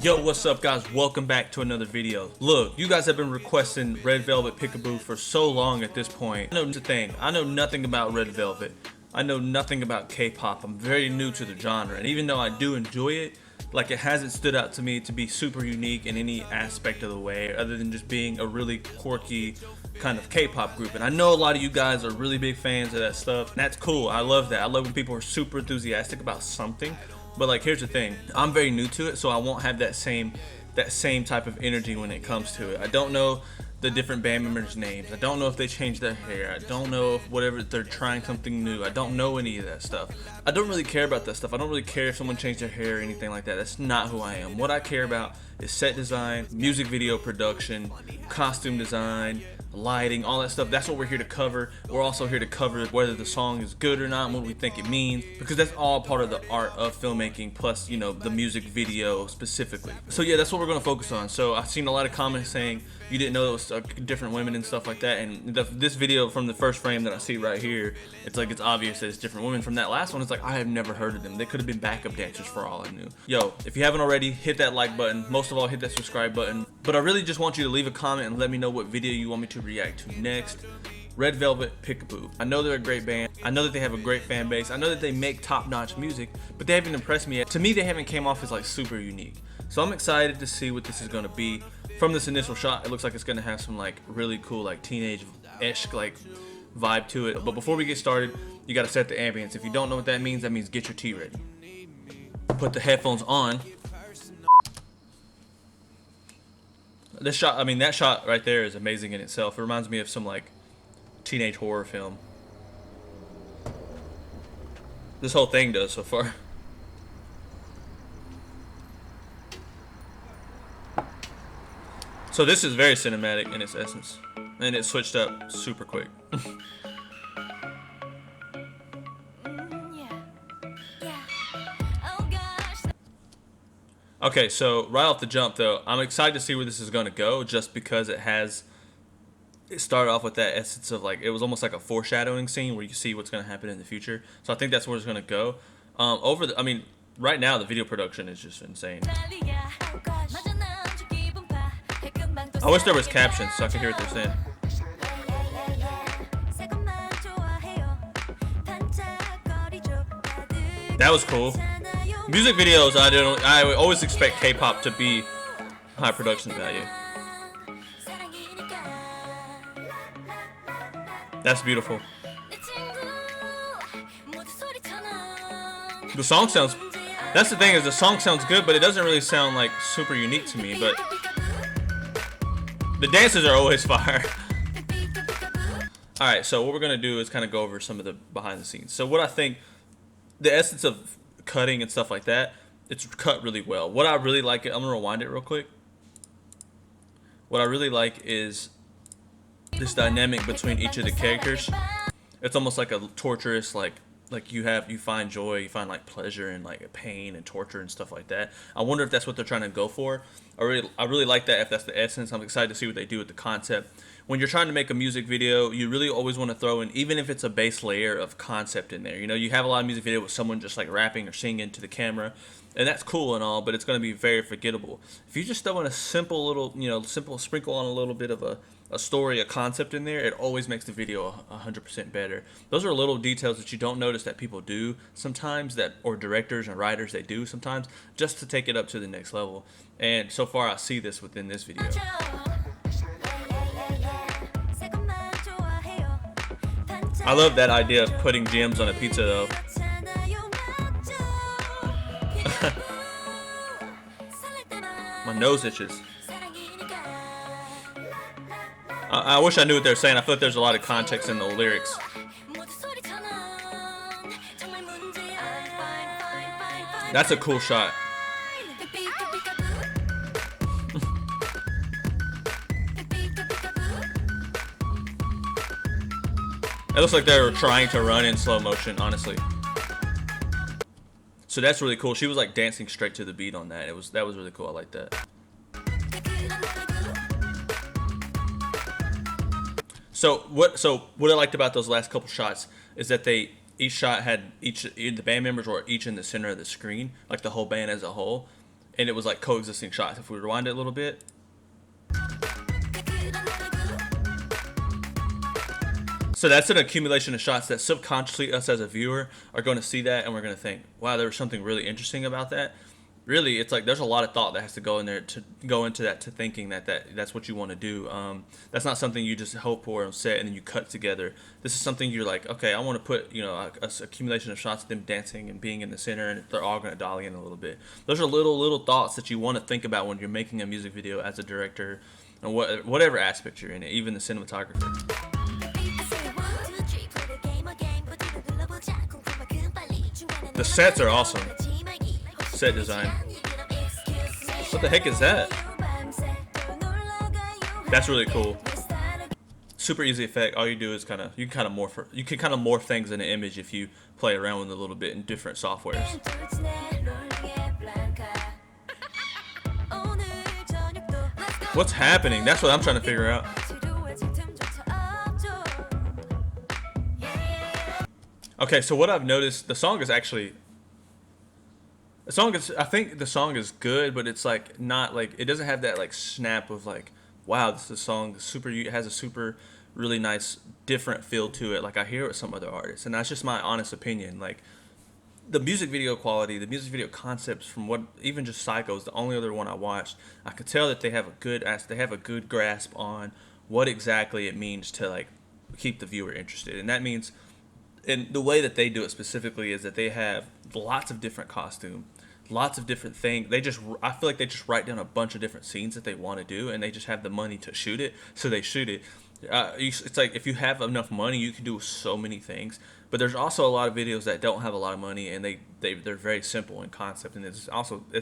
Yo, what's up guys? Welcome back to another video. Look, you guys have been requesting Red Velvet Peekaboo for so long at this point. I know the thing, I know nothing about Red Velvet. I know nothing about K-pop. I'm very new to the genre, and even though I do enjoy it, like it hasn't stood out to me to be super unique in any aspect of the way other than just being a really quirky kind of K-pop group. And I know a lot of you guys are really big fans of that stuff, and that's cool. I love that. I love when people are super enthusiastic about something. But like, here's the thing, I'm very new to it, so I won't have that same type of energy when it comes to it. I don't know the different band members' names. I don't know if they changed their hair. I don't know if whatever they're trying something new. I don't know any of that stuff. I don't really care about that stuff. I don't really care if someone changed their hair or anything like that. That's not who I am. What I care about is set design, music video production, costume design, lighting, all that stuff. That's what we're here to cover. We're also here to cover whether the song is good or not and what we think it means, because that's all part of the art of filmmaking, plus, you know, the music video specifically. So yeah, that's what we're going to focus on. So I've seen a lot of comments saying you didn't know it was different women and stuff like that, and this video, from the first frame that I see right here, it's like it's obvious that it's different women. From that last one, it's like I have never heard of them. They could have been backup dancers for all I knew. Yo, if you haven't already, hit that like button. Most of all, hit that subscribe button. But I really just want you to leave a comment and let me know what video you want me to react to next. Red Velvet Peekaboo. I know they're a great band. I know that they have a great fan base. I know that they make top-notch music, but they haven't impressed me yet. To me, they haven't came off as like super unique. So I'm excited to see what this is gonna be. From this initial shot, it looks like it's gonna have some like really cool like teenage-esque like vibe to it. But before we get started, you gotta set the ambience. If you don't know what that means get your tea ready. Put the headphones on. This shot, I mean, that shot right there is amazing in itself. It reminds me of some like teenage horror film. This whole thing does so far. So this is very cinematic in its essence, and it switched up super quick. Okay, so right off the jump though, I'm excited to see where this is gonna go, just because it started off with that essence of like, it was almost like a foreshadowing scene where you see what's gonna happen in the future. So I think that's where it's gonna go. I mean, right now the video production is just insane. I wish there was captions so I could hear what they're saying. That was cool. Music videos, I always expect K-pop to be high production value. That's beautiful. The song sounds, that's the thing, is the song sounds good, but it doesn't really sound like super unique to me, but the dances are always fire. Alright, so what we're gonna do is kind of go over some of the behind the scenes. So what I think, the essence of cutting and stuff like that, it's cut really well. What I really like, I'm gonna rewind it real quick. What I really like is this dynamic between each of the characters. It's almost like a torturous, like you find joy, you find like pleasure and like pain and torture and stuff like that. I wonder if that's what they're trying to go for. I really like that, if that's the essence. I'm excited to see what they do with the concept. When you're trying to make a music video, you really always want to throw in, even if it's a base layer of concept in there. You know, you have a lot of music video with someone just like rapping or singing to the camera, and that's cool and all, but it's going to be very forgettable. If you just throw in a simple little, you know, simple sprinkle on a little bit of a story, a concept in there, it always makes the video 100% better. Those are little details that you don't notice that people do sometimes, or directors and writers, they do sometimes, just to take it up to the next level. And so far I see this within this video. I love that idea of putting gems on a pizza though. My nose itches. I wish I knew what they're saying. I feel like there's a lot of context in the lyrics. That's a cool shot. It looks like they were trying to run in slow motion, honestly. So that's really cool. She was like dancing straight to the beat on that. That was really cool. I like that. So what I liked about those last couple shots is that each shot had the band members were each in the center of the screen, like the whole band as a whole. and it was like coexisting shots. If we rewind it a little bit, so that's an accumulation of shots that subconsciously us as a viewer are going to see that, and we're going to think, wow, there was something really interesting about that. Really, it's like there's a lot of thought that has to go in there to go into that, to thinking that's what you want to do. That's not something you just hope for and set and then you cut together. This is something you're like, okay, I want to put, you know, a accumulation of shots of them dancing and being in the center, and they're all going to dolly in a little bit. Those are little thoughts that you want to think about when you're making a music video as a director, and whatever aspect you're in it, even the cinematographer. The sets are awesome. Set design. What the heck is that? That's really cool. Super easy effect. All you do is you can morph things in an image if you play around with it a little bit in different softwares. What's happening? That's what I'm trying to figure out. Okay, so what I've noticed, I think the song is good, but it's like not like, it doesn't have that like snap of like, wow, this is a song it has a super really nice different feel to it like I hear with some other artists. And that's just my honest opinion. Like the music video quality, the music video concepts from what, even just Psycho is the only other one I watched, I could tell that they have a good grasp on what exactly it means to like keep the viewer interested. And that means, and the way that they do it specifically is that they have lots of different costumes, lots of different things. I feel like they just write down a bunch of different scenes that they want to do, and they just have the money to shoot it, so they shoot it. It's like if you have enough money, you can do so many things. But there's also a lot of videos that don't have a lot of money, and they're very simple in concept, and it's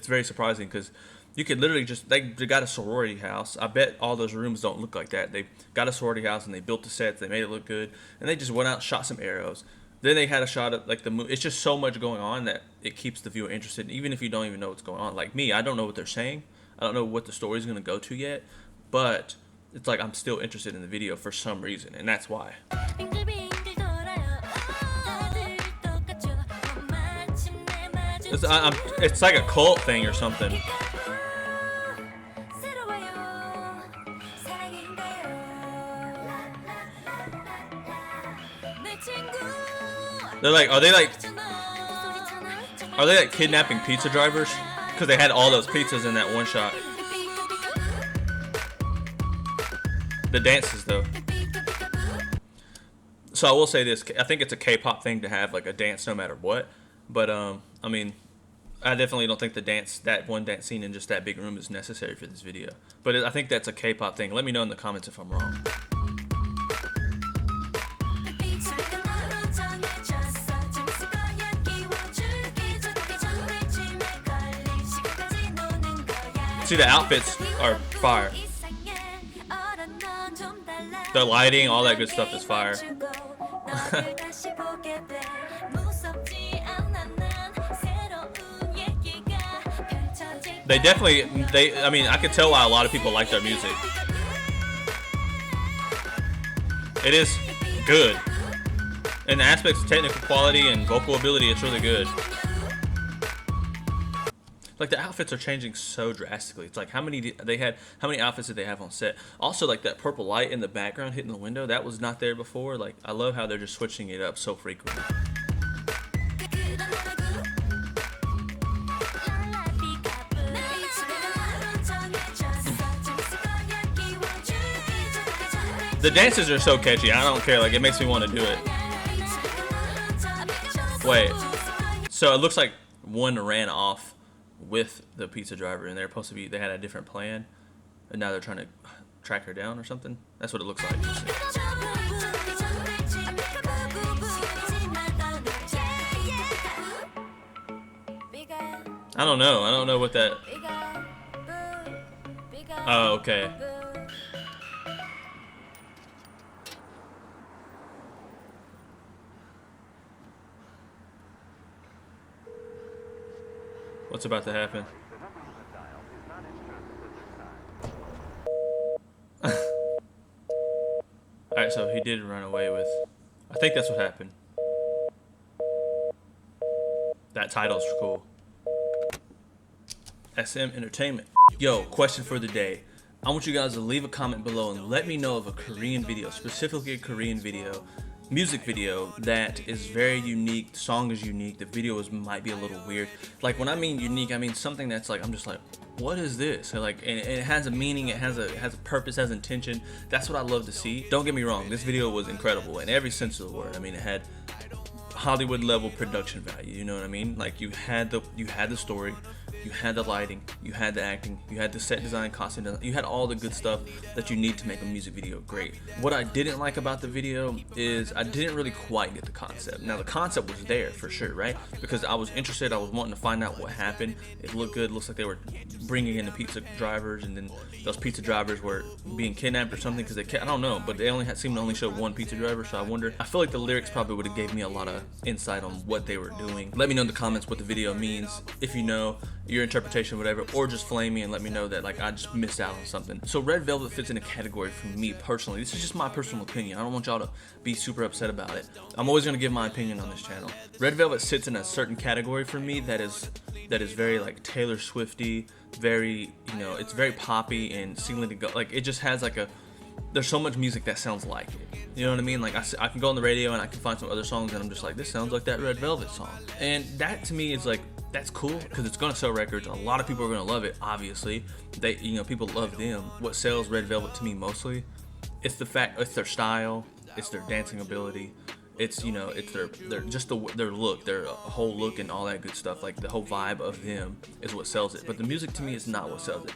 very surprising because you could literally they got a sorority house. I bet all those rooms don't look like that. They got a sorority house and they built the sets, they made it look good, and they just went out and shot some arrows. Then they had a shot of like the movie. It's just so much going on that it keeps the viewer interested, even if you don't even know what's going on. Like me, I don't know what they're saying. I don't know what the story's going to go to yet, but it's like I'm still interested in the video for some reason, and that's why. It's like a cult thing or something. They're like, are they like kidnapping pizza drivers? Because they had all those pizzas in that one shot. The dances though. So I will say this, I think it's a K-pop thing to have like a dance no matter what. But I mean, I definitely don't think that one dance scene in just that big room is necessary for this video. But I think that's a K-pop thing. Let me know in the comments if I'm wrong. See, the outfits are fire. The lighting, all that good stuff is fire. I mean, I could tell why a lot of people like their music. It is good. In the aspects of technical quality and vocal ability, it's really good. Like the outfits are changing so drastically. It's like how many outfits did they have on set? Also, like that purple light in the background hitting the window, that was not there before. Like I love how they're just switching it up so frequently. The dances are so catchy. I don't care. Like it makes me want to do it. Wait. So it looks like one ran off with the pizza driver, and they had a different plan, and now they're trying to track her down or something. That's what it looks like. I don't know what that. Oh, okay. What's about to happen? Alright, so he did run away with... I think that's what happened. That title's cool. SM Entertainment. Yo, question for the day. I want you guys to leave a comment below and let me know of a Korean video, specifically a Korean video, music video that is very unique. The song is unique. The video might be a little weird. Like when I mean unique, I mean something that's like, I'm just like, what is this? And like, and it has a meaning, it has a purpose, has intention. That's what I love to see. Don't get me wrong, this video was incredible in every sense of the word. I mean, it had Hollywood level production value, you know what I mean? Like you had the story, you had the lighting, you had the acting, you had the set design, costume design, you had all the good stuff that you need to make a music video great. What I didn't like about the video is I didn't really quite get the concept. Now the concept was there for sure, right? Because I was interested, I was wanting to find out what happened. It looked good, looks like they were bringing in the pizza drivers, and then those pizza drivers were being kidnapped or something, because I don't know, but they seemed to only show one pizza driver. So I feel like the lyrics probably would have gave me a lot of insight on what they were doing. Let me know in the comments what the video means, if you know, your interpretation, whatever, or just flame me and let me know that like I just missed out on something. So Red Velvet fits in a category for me personally. This is just my personal opinion. I don't want y'all to be super upset about it. I'm always gonna give my opinion on this channel. Red Velvet sits in a certain category for me that is very like Taylor Swifty, very, you know, it's very poppy and seemingly to go, like it just has like there's so much music that sounds like it. You know what I mean? Like I can go on the radio and I can find some other songs and I'm just like, this sounds like that Red Velvet song. And that to me is like, that's cool because it's gonna sell records. A lot of people are gonna love it. Obviously, people love them. What sells Red Velvet to me mostly, it's their style, it's their dancing ability, it's, you know, it's their look, their whole look and all that good stuff. Like the whole vibe of them is what sells it. But the music to me is not what sells it.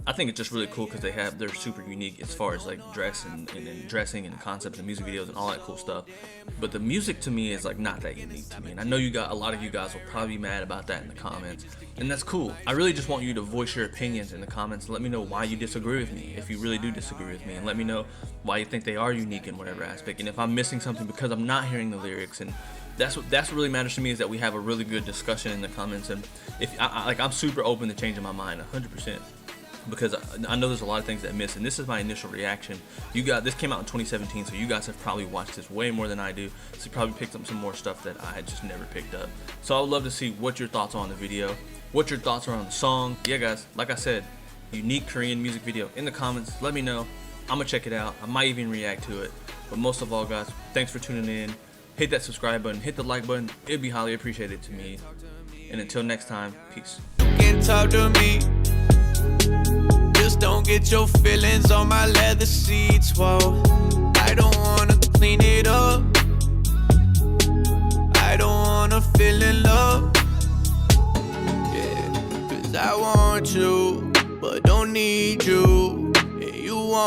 I think it's just really cool because they're super unique as far as like dress and dressing and concepts and music videos and all that cool stuff. But the music to me is like not that unique to me. And I know a lot of you guys will probably be mad about that in the comments. And that's cool. I really just want you to voice your opinions in the comments and let me know why you disagree with me, if you really do disagree with me, and let me know why you think they are unique in whatever aspect, and if I'm missing something because I'm not hearing the lyrics. And that's what really matters to me, is that we have a really good discussion in the comments. And if I'm super open to changing my mind 100%. Because I know there's a lot of things that miss, and this is my initial reaction. This came out in 2017, so you guys have probably watched this way more than I do, so you probably picked up some more stuff that I had just never picked up. So I would love to see what your thoughts are on the video, what your thoughts are on the song. Yeah guys, like I said, unique Korean music video in the comments. Let me know. I'm gonna check it out. I might even react to it. But most of all guys, thanks for tuning in. Hit that subscribe button, hit the like button. It'd be highly appreciated to me. And until next time, peace. You can talk to me. Just don't get your feelings on my leather seats. Whoa, I don't wanna clean it up. I don't wanna feel in love. Yeah, 'cause I want you, but don't need you. Yeah, you want